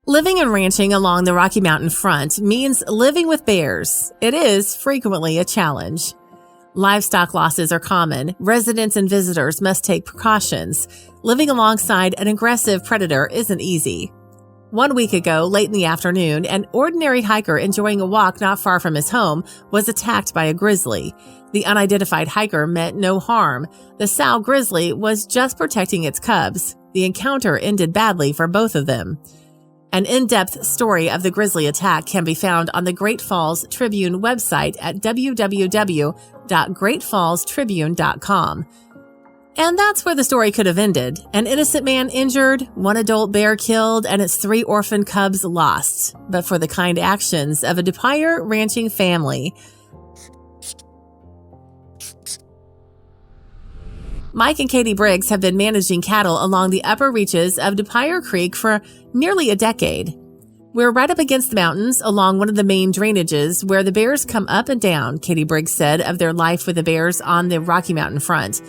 Living and ranching along the Rocky Mountain front means living with bears. It is frequently a challenge. Livestock losses are common. Residents and visitors must take precautions. Living alongside an aggressive predator isn't easy. 1 week ago, late in the afternoon, an ordinary hiker enjoying a walk not far from his home was attacked by a grizzly. The unidentified hiker meant no harm. The sow grizzly was just protecting its cubs. The encounter ended badly for both of them. An in-depth story of the grizzly attack can be found on the Great Falls Tribune website at www.greatfallstribune.com. And that's where the story could have ended. An innocent man injured, one adult bear killed, and its 3 orphan cubs lost. But for the kind actions of a Dupire ranching family. Mike and Katie Briggs have been managing cattle along the upper reaches of Dupire Creek for nearly a decade. We're right up against the mountains along one of the main drainages where the bears come up and down, Katie Briggs said of their life with the bears on the Rocky Mountain front.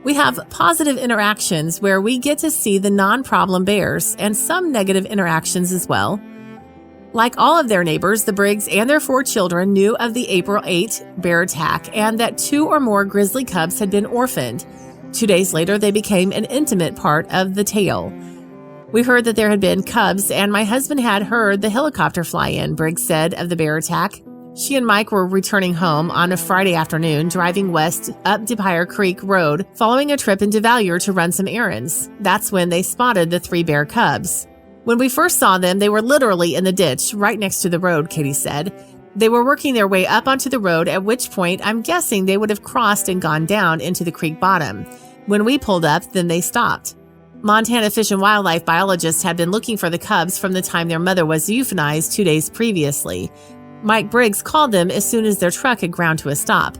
We have positive interactions where we get to see the non-problem bears and some negative interactions as well. Like all of their neighbors, the Briggs and their 4 children knew of the April 8 bear attack and that 2 or more grizzly cubs had been orphaned. 2 days later, they became an intimate part of the tale. We heard that there had been cubs, and my husband had heard the helicopter fly in, Briggs said of the bear attack. She and Mike were returning home on a Friday afternoon, driving west up Dupire Creek Road, following a trip into Valure to run some errands. That's when they spotted the 3 bear cubs. When we first saw them, they were literally in the ditch right next to the road, Katie said. They were working their way up onto the road, at which point I'm guessing they would have crossed and gone down into the creek bottom. When we pulled up, then they stopped. Montana Fish and Wildlife biologists had been looking for the cubs from the time their mother was euthanized 2 days previously. Mike Briggs called them as soon as their truck had ground to a stop.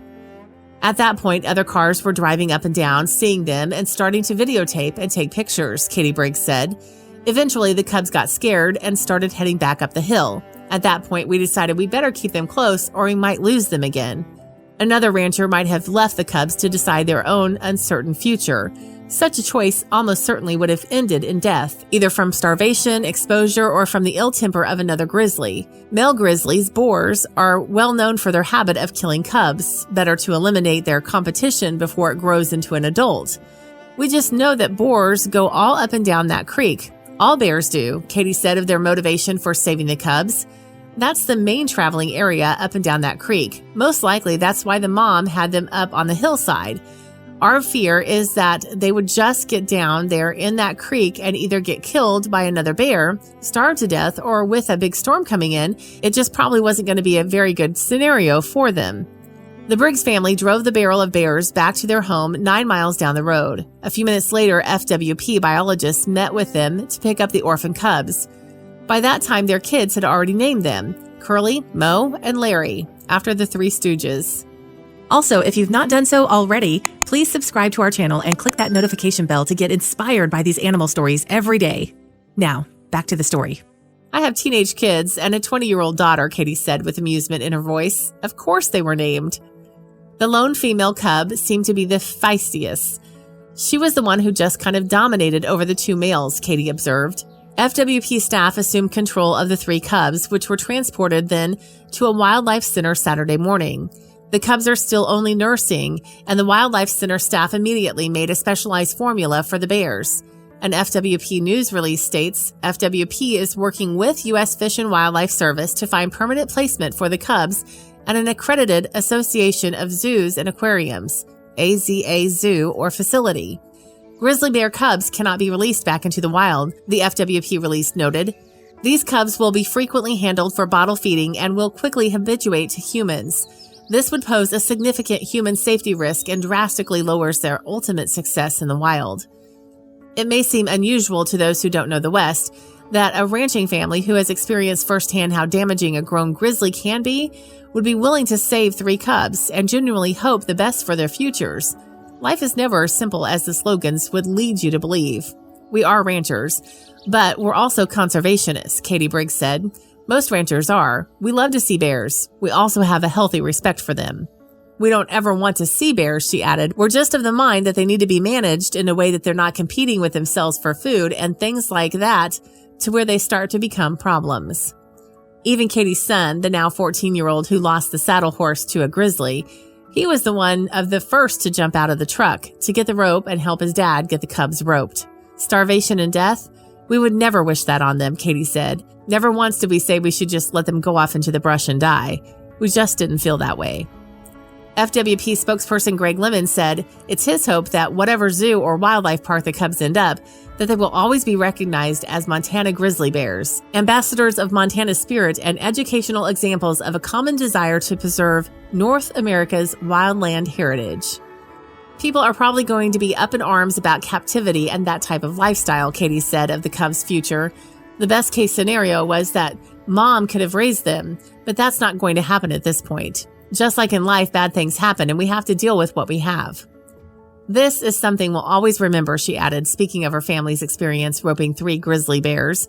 At that point, other cars were driving up and down, seeing them and starting to videotape and take pictures, Katie Briggs said. Eventually, the cubs got scared and started heading back up the hill. At that point, we decided we better keep them close or we might lose them again. Another rancher might have left the cubs to decide their own uncertain future. Such a choice almost certainly would have ended in death, either from starvation, exposure, or from the ill temper of another grizzly. Male grizzlies, boars, are well known for their habit of killing cubs, better to eliminate their competition before it grows into an adult. We just know that boars go all up and down that creek. All bears do, Katie said of their motivation for saving the cubs. That's the main traveling area up and down that creek. Most likely that's why the mom had them up on the hillside. Our fear is that they would just get down there in that creek and either get killed by another bear, starve to death, or with a big storm coming in, it just probably wasn't going to be a very good scenario for them. The Briggs family drove the barrel of bears back to their home 9 miles down the road. A few minutes later, FWP biologists met with them to pick up the orphan cubs. By that time, their kids had already named them, Curly, Mo, and Larry, after the 3 Stooges. Also, if you've not done so already, please subscribe to our channel and click that notification bell to get inspired by these animal stories every day. Now, back to the story. I have teenage kids and a 20-year-old daughter, Katie said with amusement in her voice. Of course they were named. The lone female cub seemed to be the feistiest. She was the one who just kind of dominated over the 2 males, Katie observed. FWP staff assumed control of the 3 cubs, which were transported then to a wildlife center Saturday morning. The cubs are still only nursing, and the wildlife center staff immediately made a specialized formula for the bears. An FWP news release states, FWP is working with U.S. Fish and Wildlife Service to find permanent placement for the cubs at an accredited Association of Zoos and Aquariums, AZA Zoo or facility. Grizzly bear cubs cannot be released back into the wild, the FWP release noted. These cubs will be frequently handled for bottle feeding and will quickly habituate to humans. This would pose a significant human safety risk and drastically lowers their ultimate success in the wild. It may seem unusual to those who don't know the West that a ranching family who has experienced firsthand how damaging a grown grizzly can be would be willing to save 3 cubs and genuinely hope the best for their futures. Life is never as simple as the slogans would lead you to believe. We are ranchers, but we're also conservationists, Katie Briggs said. Most ranchers are. We love to see bears. We also have a healthy respect for them. We don't ever want to see bears, she added. We're just of the mind that they need to be managed in a way that they're not competing with themselves for food and things like that to where they start to become problems. Even Katie's son, the now 14-year-old who lost the saddle horse to a grizzly, he was the one of the first to jump out of the truck to get the rope and help his dad get the cubs roped. Starvation and death? We would never wish that on them, Katie said. Never once did we say we should just let them go off into the brush and die. We just didn't feel that way. FWP spokesperson Greg Lemon said it's his hope that whatever zoo or wildlife park the cubs end up, that they will always be recognized as Montana grizzly bears, ambassadors of Montana's spirit and educational examples of a common desire to preserve North America's wildland heritage. People are probably going to be up in arms about captivity and that type of lifestyle, Katie said of the cubs' future. The best case scenario was that mom could have raised them, but that's not going to happen at this point. Just like in life, bad things happen and we have to deal with what we have. This is something we'll always remember, she added, speaking of her family's experience roping 3 grizzly bears.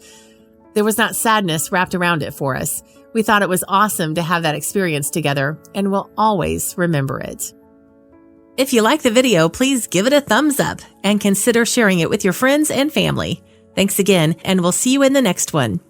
There was not sadness wrapped around it for us. We thought it was awesome to have that experience together, and we'll always remember it. If you like the video, please give it a thumbs up and consider sharing it with your friends and family. Thanks again, and we'll see you in the next one.